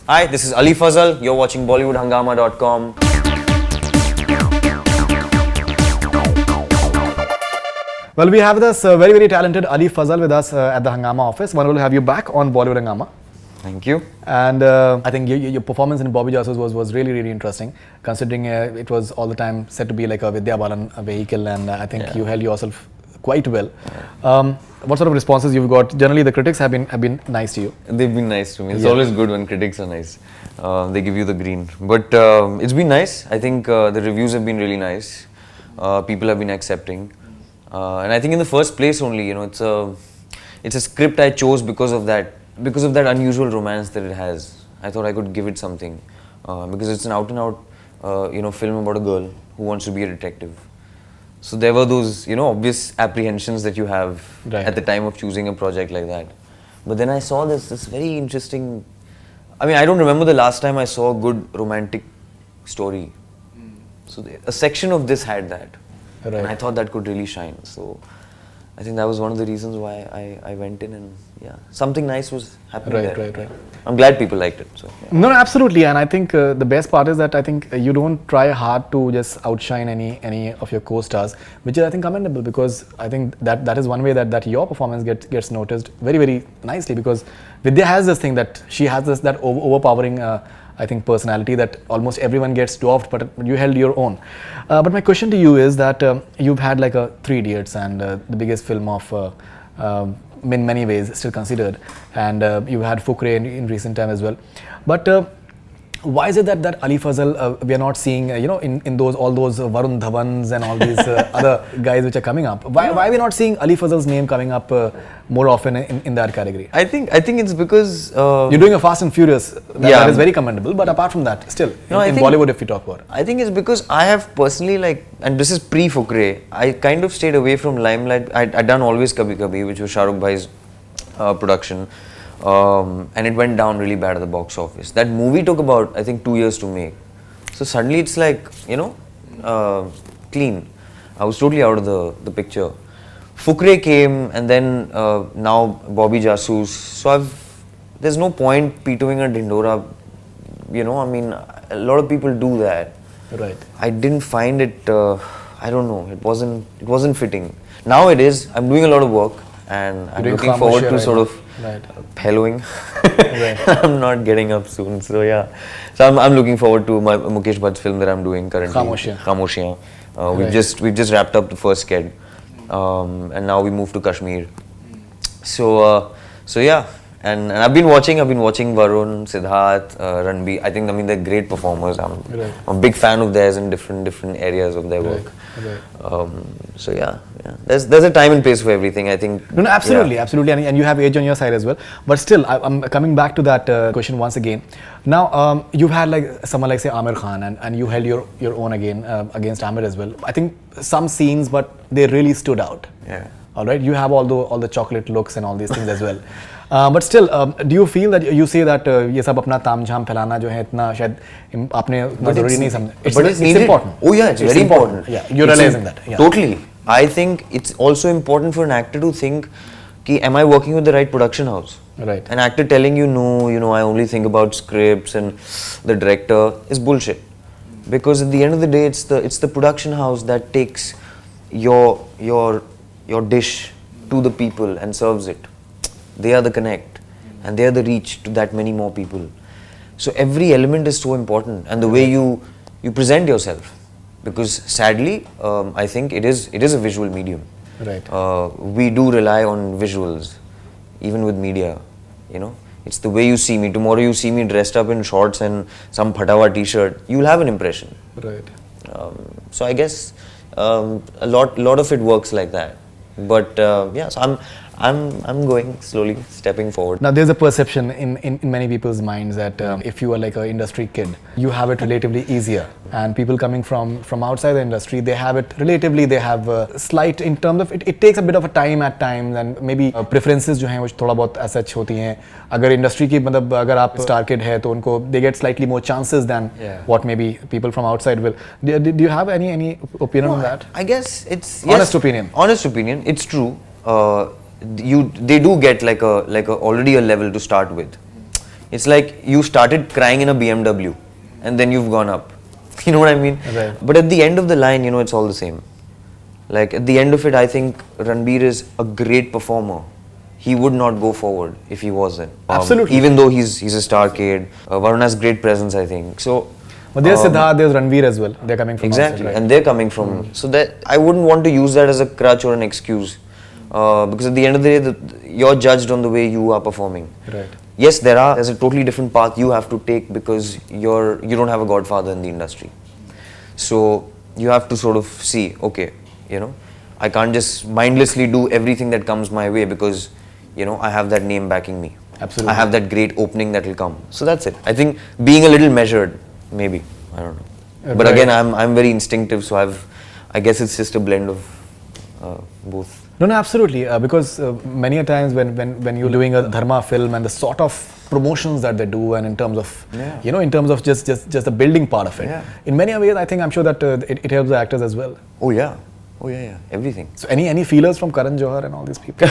Hi, this is Ali Fazal. You're watching BollywoodHungama.com. Well, we have this very talented Ali Fazal with us at the Hungama office. Wonderful to have you back on Bollywood Hungama. Thank you. And I think your performance in Bobby Jasoos was really interesting, considering it was all the time said to be like a Vidya Balan vehicle, and I think you held yourself quite well. What sort of responses you've got? Generally, the critics have been nice to you. They've been nice to me. It's always good when critics are nice. They give you the green. But it's been nice. I think the reviews have been really nice. People have been accepting. And I think in the first place only, it's a script I chose because of that unusual romance that it has. I thought I could give it something because it's an out and out film about a girl who wants to be a detective. So there were those obvious apprehensions that you have at the time of choosing a project like that. But then I saw this very interesting. I mean, I don't remember the last time I saw a good romantic story. So a section of this had that. Right. And I thought that could really shine. So I think that was one of the reasons why I went in, and something nice was happening there. Right. I'm glad people liked it. So, No, absolutely. And I think the best part is that I think you don't try hard to just outshine any of your co-stars, which is I think commendable, because I think that is one way that your performance gets noticed very nicely, because Vidya has this thing that she has that overpowering I think personality that almost everyone gets dwarfed, but you held your own. But my question to you is that you've had like a 3 Idiots and the biggest film of in many ways still considered, and you had Fukre in recent time as well. But why is it that Ali Fazal we are not seeing in all those Varun Dhawans and all these other guys which are coming up? Why are we not seeing Ali Fazal's name coming up more often in that category? I think it's because you're doing a Fast and Furious. That is very commendable. But apart from that, still in Bollywood, if we talk about it, I think it's because I have personally and this is pre-Fukre, I kind of stayed away from limelight. I'd done Always Kabhi Kabhi, which was Shah Rukh bhai's production. And it went down really bad at the box office. That movie took about, I think, 2 years to make. So suddenly it's like, clean. I was totally out of the picture. Fukre came, and then now Bobby Jasoos. So there's no point P2ing a Dindora. I mean, a lot of people do that. Right. I didn't find it, I don't know, it wasn't fitting. Now it is. I'm doing a lot of work, and I'm looking forward to sort of pellowing. I'm not getting up soon, so yeah. So I'm looking forward to my Mukesh Bhatt's film that I'm doing currently. Khamoshiyaan. We've just wrapped up the first sked, and now we moved to Kashmir. So yeah, and I've been watching Varun, Siddharth, Ranbir. I think they're great performers. I'm a big fan of theirs in different areas of their work. So yeah. There's a time and place for everything, I think. No, absolutely, and you have age on your side as well. But still, I'm coming back to that question once again. Now, you've had like someone like say Aamir Khan, and you held your own again against Aamir as well. I think some scenes, but they really stood out. Yeah. All right, you have all the chocolate looks and all these things as well. But still, do you feel that you say that ये सब अपना तामझाम फैलाना जो है इतना शायद आपने उतना जरूरी नहीं समझा? But it's important. Oh yeah, it's very important. Yeah, you're realizing that. Yeah. Totally. I think it's also important for an actor to think, am I working with the right production house? Right. An actor telling you no, I only think about scripts and the director is bullshit. Because at the end of the day, it's the production house that takes your dish to the people and serves it. They are the connect, and they are the reach to that many more people. So every element is so important, and the way you present yourself. Because sadly, I think it is a visual medium. Right. We do rely on visuals, even with media. It's the way you see me. Tomorrow you see me dressed up in shorts and some phatawa t-shirt, you'll have an impression. Right. So I guess a lot of it works like that. But so I'm going slowly, stepping forward. Now there's a perception in many people's minds that if you are like an industry kid, you have it relatively easier, and people coming from outside the industry, they have a slight in terms of it takes a bit of a time at times, and maybe preferences जो हैं वो थोड़ा बहुत as such होती हैं. अगर industry की मतलब अगर आप star kid है तो उनको they get slightly more chances than what maybe people from outside will. Do you have any opinion on that? I guess it's honest opinion. Honest opinion. It's true. They do get like a already a level to start with. It's like you started crying in a BMW and then you've gone up. You know what I mean? Right. But at the end of the line, you know, it's all the same. Like at the end of it, I think Ranbir is a great performer. He would not go forward if he wasn't. Absolutely. Even though he's a star kid. Varun has great presence, I think. So. But there's Siddharth, there's Ranveer as well. They're coming from Exactly, outside, right? and they're coming from. So that I wouldn't want to use that as a crutch or an excuse, because at the end of the day, you're judged on the way you are performing. Right. Yes, there's a totally different path you have to take because you don't have a godfather in the industry. So you have to sort of see, okay, you know, I can't just mindlessly do everything that comes my way because, you know, I have that name backing me. Absolutely. I have that great opening that will come. So that's it. I think being a little measured, maybe. I don't know. But again, I'm very instinctive, so I guess it's just a blend of both. No, absolutely. Because many a times when you're doing a dharma film and the sort of promotions that they do, and in terms of you know, in terms of just the building part of it, in many ways, I'm sure that it helps the actors as well. Oh yeah, everything. So any feelers from Karan Johar and all these people?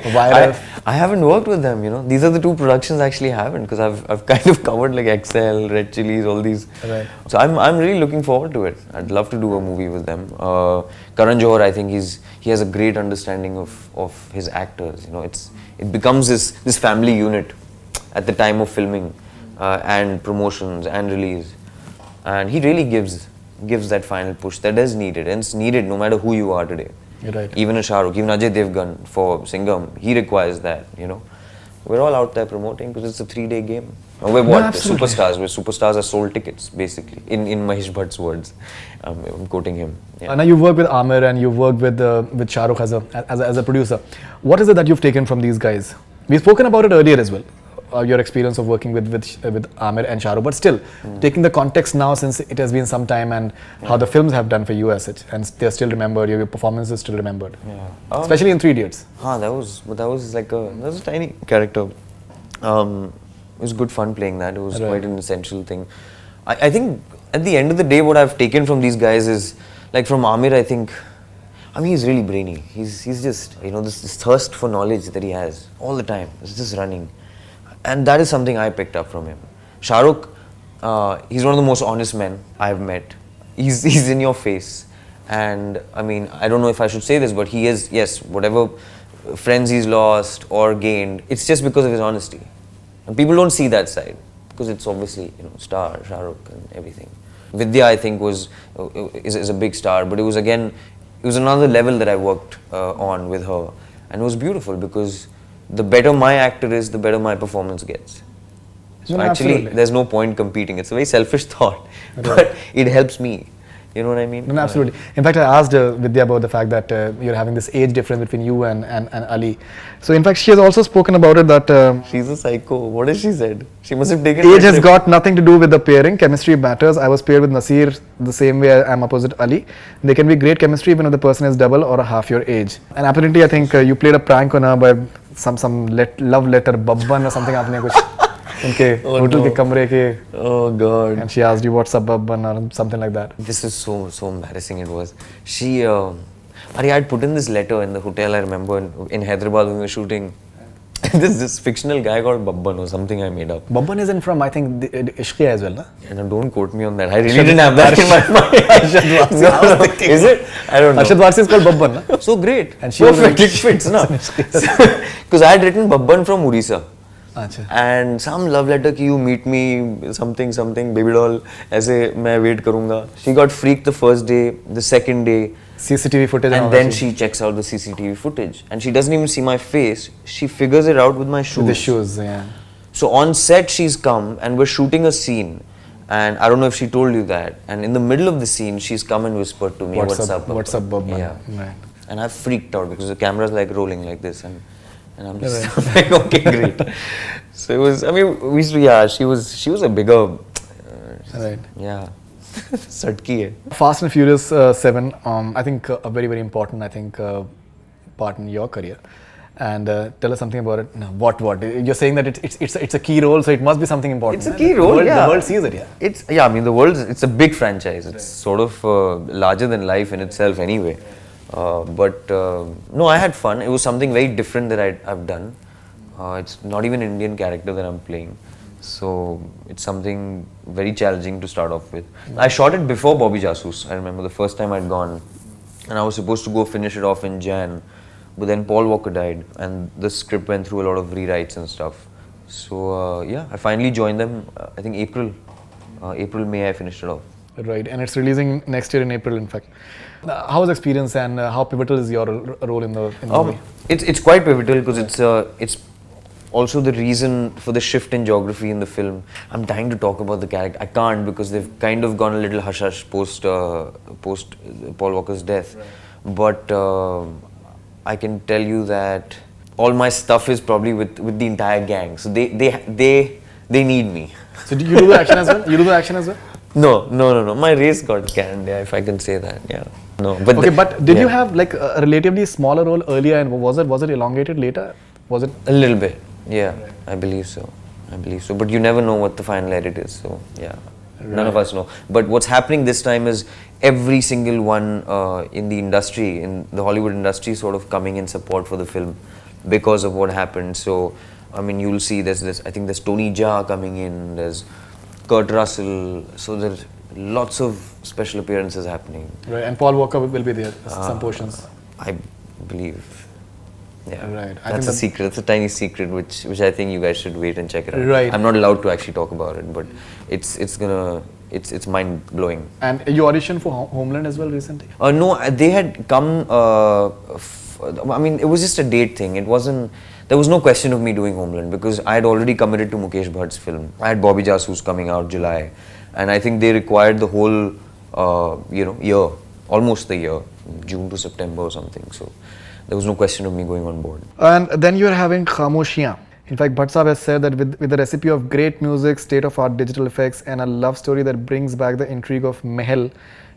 I haven't worked with them, you know. These are the two productions I actually haven't, because I've kind of covered like Excel, Red Chillies, all these. Right. So I'm really looking forward to it. I'd love to do a movie with them. Karan Johar, I think he has a great understanding of his actors. You know, it becomes this family unit at the time of filming and promotions and release, and he really gives that final push that is needed, and it's needed no matter who you are today. Right. Even a Shah Rukh, even Ajay Devgan for Singham, he requires that, you know. We're all out there promoting because it's a 3-day game. And we're what? Superstars. We're superstars are sold tickets, basically, in Mahesh Bhatt's words. I'm quoting him. Yeah. Now you've worked with Aamir and you've worked with Shah Rukh as a producer. What is it that you've taken from these guys? We've spoken about it earlier as well. Your experience of working with Aamir and Shah Rukh, but still taking the context now, since it has been some time, and how the films have done for you as such, and they're still remembered, your performance is still remembered, especially in 3 Idiots. That was a tiny character. It was good fun playing that. It was quite an essential thing. I think at the end of the day, what I've taken from these guys is, like from Aamir, I mean, he's really brainy. He's just, you know, this thirst for knowledge that he has all the time. It's just running. And that is something I picked up from him. Shah Rukh, he's one of the most honest men I've met. He's in your face. And I mean, I don't know if I should say this, but he is, yes, whatever friends he's lost or gained, it's just because of his honesty. And people don't see that side, because it's obviously, you know, star, Shah Rukh and everything. Vidya, I think, is a big star, but it was another level that I worked on with her. And it was beautiful, because the better my actor is, the better my performance gets. So actually, there's no point competing. It's a very selfish thought, but it helps me. You know what I mean? No, absolutely. In fact, I asked Vidya about the fact that you're having this age difference between you and Ali. So in fact, she has also spoken about it that... she's a psycho. What has she said? She must have taken... Age has got nothing to do with the pairing. Chemistry matters. I was paired with Nasir the same way I'm opposite Ali. There can be great chemistry even if the person is double or half your age. And apparently, I think you played a prank on her by some love letter, babban or something. आपने कुछ उनके hotel के कमरे के. Oh God! And she asked you what's up, babban, or something like that. This is so embarrassing. It was. She, I had put in this letter in the hotel. I remember in Hyderabad when we were shooting. this fictional guy called Babban or something I made up. Babban isn't from, I think, Ishqiya as well, na? And don't quote me on that. I really didn't have that in my mind. Is it? I don't know. Arshad Warsi is called Babban, na? So great. And she perfect. It fits, na? Because I had written Babban from Orissa. And some love letter ki you meet me, something, baby doll, ऐसे मैं wait करूँगा. She got freaked the first day, the second day. CCTV footage. And then she checks out the CCTV footage. And she doesn't even see my face. She figures it out with my shoes. With the shoes, yeah. So on set she's come and we're shooting a scene. And I don't know if she told you that. And in the middle of the scene, she's come and whispered to me, what's up, Babban? Yeah. Right. And I freaked out because the camera's like rolling like this. And I'm just like, okay, great. So it was, I mean, she was a bigger, right. Yeah. Satki hai. Fast and Furious 7, I think a very, very important, part in your career. And tell us something about it. No, what? You're saying that it's a key role, so it must be something important. It's a key role, The world sees it, yeah. I mean, it's a big franchise. It's sort of larger than life in itself anyway. But no, I had fun. It was something very different that I've done. It's not even an Indian character that I'm playing. So it's something very challenging to start off with. I shot it before Bobby Jasoos. I remember the first time I'd gone, and I was supposed to go finish it off in Jan, but then Paul Walker died, and the script went through a lot of rewrites and stuff. So yeah, I finally joined them. I think May I finished it off. Right, and it's releasing next year in April, in fact. How was the experience, and how pivotal is your role in the movie? It's quite pivotal because it's also the reason for the shift in geography in the film. I'm dying to talk about the character. I can't because they've kind of gone a little hush-hush post Paul Walker's death. Right. But I can tell you that all my stuff is probably with the entire gang. So they need me. So do you do the action as well? You do the action as well? No. My race got canned, yeah, if I can say that. Yeah. No. But okay, but did you have like a relatively smaller role earlier, and was it elongated later? Was it a little bit? Yeah, right. I believe so. But you never know what the final edit is. So yeah, right. None of us know. But what's happening this time is every single one in the industry, in the Hollywood industry, sort of coming in support for the film because of what happened. So I mean, you'll see there's this. I think there's Tony Jaa coming in. There's Kurt Russell. So there's lots of special appearances happening. Right, and Paul Walker will be there. Some portions. I believe. Yeah, right. That's a secret. It's a tiny secret, which I think you guys should wait and check it out. Right. I'm not allowed to actually talk about it, but it's mind blowing. And you auditioned for Homeland as well recently? No, they had come. I mean, it was just a date thing. It wasn't. There was no question of me doing Homeland because I had already committed to Mukesh Bhatt's film. I had Bobby Jasoos coming out July, and I think they required the whole, year, almost the year, June to September or something. So there was no question of me going on board. And then you are having Khamoshiyaan. In fact, Bhatt Saab has said that with the recipe of great music, state-of-art digital effects, and a love story that brings back the intrigue of Mahal,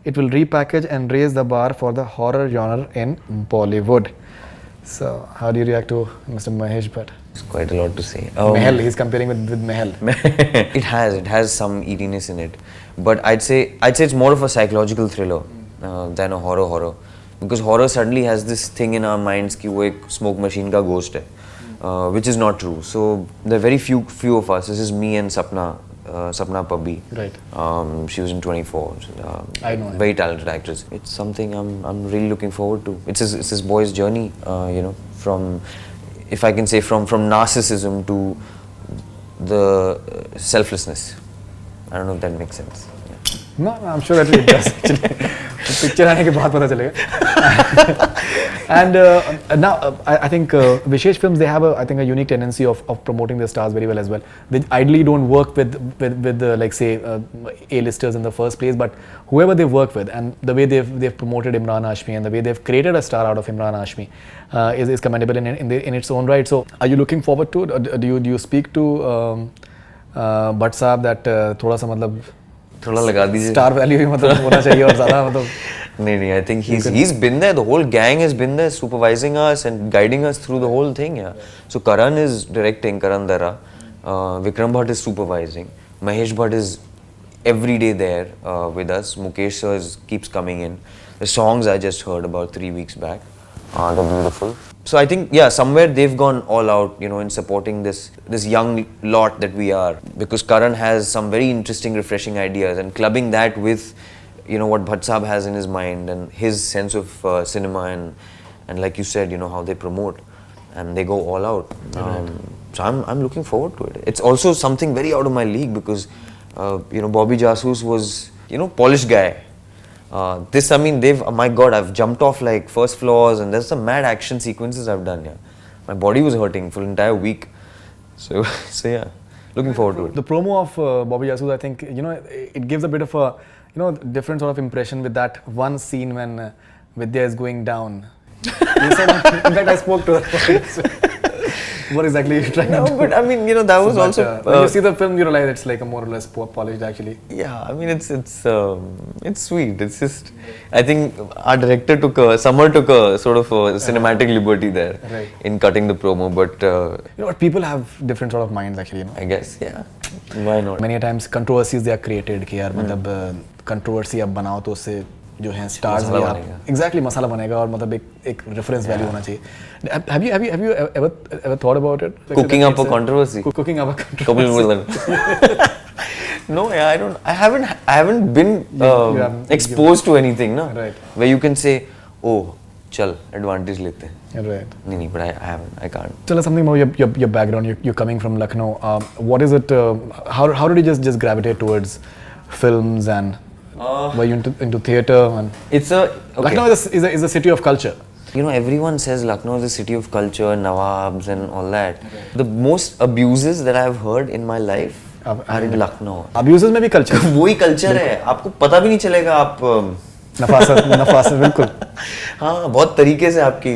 it will repackage and raise the bar for the horror genre in Bollywood. So, how do you react to Mr. Mahesh Bhatt? It's quite a lot to say. Mahal, he's comparing with Mahal. It has some eeriness in it, but I'd say it's more of a psychological thriller than a horror. Because horror suddenly has this thing in our minds कि वो एक smoke machine का ghost है, which is not true. So there are very few of us. This is me and Sapna Pabbi. Right. She was in 24. I know. Very talented actress. It's something I'm really looking forward to. It's this boy's journey, from, if I can say, from narcissism to the selflessness. I don't know if that makes sense. Yeah. No, I'm sure that it does actually. Picture आने के बाद पता चलेगा. And now I think Vishesh Films, they have a unique tendency of promoting their stars very well as well. They ideally don't work with like say A-listers in the first place, but whoever they work with, and the way they've promoted Imran Hashmi and the way they've created a star out of Imran Hashmi is commendable in its own right. So are you looking forward to it? Do you speak to Bhatt Saab that थोड़ा सा मतलब थोड़ा लगा दीजिए star value भी मतलब होना चाहिए और ज़्यादा मतलब नहीं I think he's been there, the whole gang has been there supervising us and guiding us through the whole thing. Yeah, so Karan is directing, Karan Dara, Vikram Bhatt is supervising, Mahesh Bhatt is every day there with us, Mukesh sir keeps coming in. The songs I just heard about 3 weeks back, they're beautiful. So I think, yeah, somewhere they've gone all out, in supporting this young lot that we are, because Karan has some very interesting, refreshing ideas, and clubbing that with, what Bhatt Saab has in his mind and his sense of cinema and like you said, how they promote and they go all out. So I'm looking forward to it. It's also something very out of my league because, Bobby Jasoos was, polished guy. My God, I've jumped off like first floors and there's some mad action sequences I've done, yeah. My body was hurting for an entire week. So yeah, looking forward to it. The promo of Bobby Jasoos, I think, it gives a bit of a, different sort of impression with that one scene when Vidya is going down. You said, in fact, I spoke to her. What exactly are you trying to do? But I mean, that was also... when you see the film, you realize it's like a more or less polished actually. Yeah, I mean, it's sweet. It's just... I think our director Samar took a sort of a cinematic liberty there in cutting the promo, but... people have different sort of minds actually, I guess, yeah. Why not? Many times controversies they are created कि यार मतलब controversy अब बनाओ तो उससे जो हैं stars भी आप exactly मसाला बनेगा और मतलब एक reference value होना चाहिए. Have you ever thought about it? Cooking up a controversy. Cooking up a controversy. No, yeah, I haven't been exposed to anything, no? Right. Where you can say, oh, chal, advantage lete hain. Right. No, but I can't. Tell us something about your background. You're coming from Lucknow. What is it? How did you just gravitate towards films and were you into theatre? And it's okay. Lucknow is a city of culture. You know, everyone says Lucknow is a city of culture, Nawabs and all that. Okay. The most abuses that I've heard in my life are in Lucknow. Abuses में भी culture. वही culture है. आपको पता भी नहीं चलेगा आप नफासत बिल्कुल. हाँ, बहुत तरीके से आपकी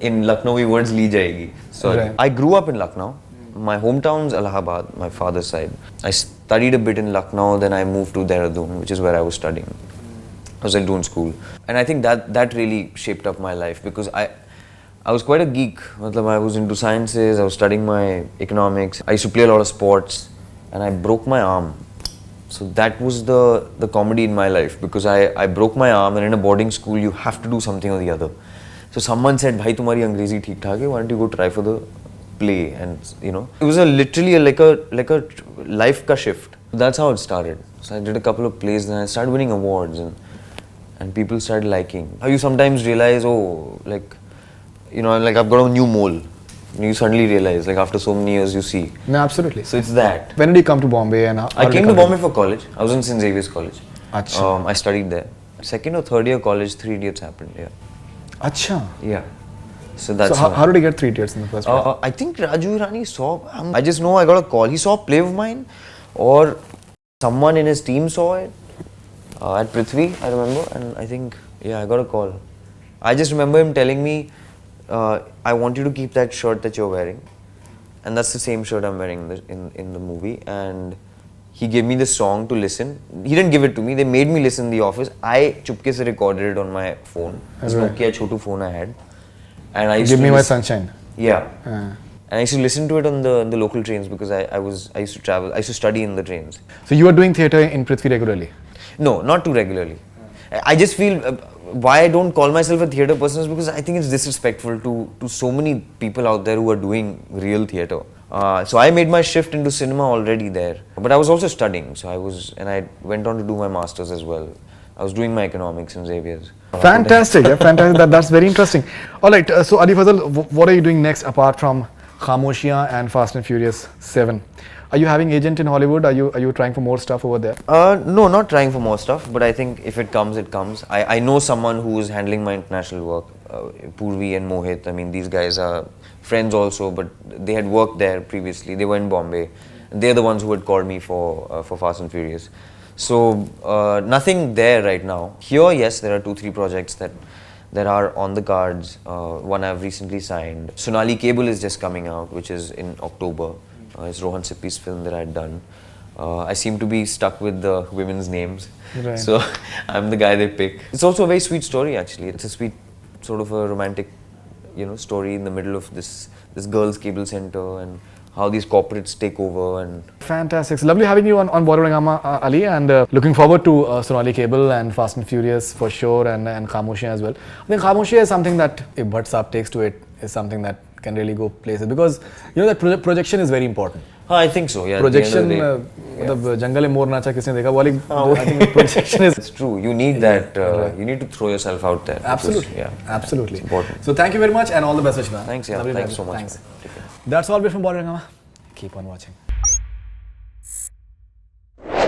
in Lucknowi words ली जाएगी. Sorry. Right. I grew up in Lucknow. My hometown's Allahabad, my father's side. I studied a bit in Lucknow, then I moved to Dehradun, which is where I was studying. I was at Doon School. And I think that really shaped up my life because I was quite a geek. I was into sciences, I was studying my economics. I used to play a lot of sports and I broke my arm. So that was the comedy in my life because I broke my arm and in a boarding school you have to do something or the other. So someone said, "Bhai, tumhari Angrezi theek thak hai, why don't you go try for the play?" And you know, it was literally like a life ka shift. That's how it started. So I did a couple of plays and I started winning awards and people started liking. How you sometimes realize, oh, like, you know, like I've got a new mole. You suddenly realize, like after so many years, you see. No, absolutely. So it's that. When did you come to Bombay? And I came to Bombay for college. I was in St. Xavier's College. Achha. I studied there. Second or third year college, 3 Idiots happened. Yeah. Achha. Yeah. So that's. So how did you get 3 Idiots in the first place? I think Raju Irani saw. I just know I got a call. He saw a play of mine, or someone in his team saw it at Prithvi. I remember, and I think I got a call. I just remember him telling me, "I want you to keep that shirt that you're wearing," and that's the same shirt I'm wearing in the movie. And he gave me the song to listen. He didn't give it to me. They made me listen in the office. I chupke se recorded it on my phone. This Nokia chotu phone I had. And I used Give to me my sunshine. Yeah. And I used to listen to it on the local trains because I used to travel. I used to study in the trains. So you were doing theatre in Prithvi regularly? No, not too regularly. I just feel why I don't call myself a theatre person is because I think it's disrespectful to so many people out there who are doing real theatre. So I made my shift into cinema already there. But I was also studying. So I went on to do my masters as well. I was doing my economics in Xavier's. Fantastic, fantastic. That's very interesting. All right, so Ali Fazal, what are you doing next apart from Khamoshiyaan and Fast and Furious 7? Are you having agent in Hollywood? Are you trying for more stuff over there? No, not trying for more stuff. But I think if it comes, it comes. I know someone who is handling my international work, Purvi and Mohit. I mean, these guys are friends also, but they had worked there previously. They were in Bombay. They're the ones who had called me for Fast and Furious. So nothing there right now. Here, yes, there are 2-3 projects that are on the cards. One I've recently signed. Sonali Cable is just coming out, which is in October. It's Rohan Sippy's film that I had done. I seem to be stuck with the women's names, so I'm the guy they pick. It's also a very sweet story, actually. It's a sweet, sort of a romantic, story in the middle of this girls' cable center and how these corporates take over. And fantastic. It's lovely having you on Bollywood Hungama, Ali, and looking forward to Sonali Cable and Fast and Furious for sure, and Khamoshiyaan as well. I think Khamoshiyaan is something that, if Bhatt Saab takes to it, is something that can really go places because that projection is very important. I think so. Yeah. Projection, the jungle mein mor nacha kisne dekha. I think projection is. It's true. You need that. You need to throw yourself out there. Absolutely. Because, absolutely. It's important. So thank you very much and all the best, Vishnu. Thanks. Yeah. Thanks so much. Thanks. That's all from Bollywood Hungama. Keep on watching.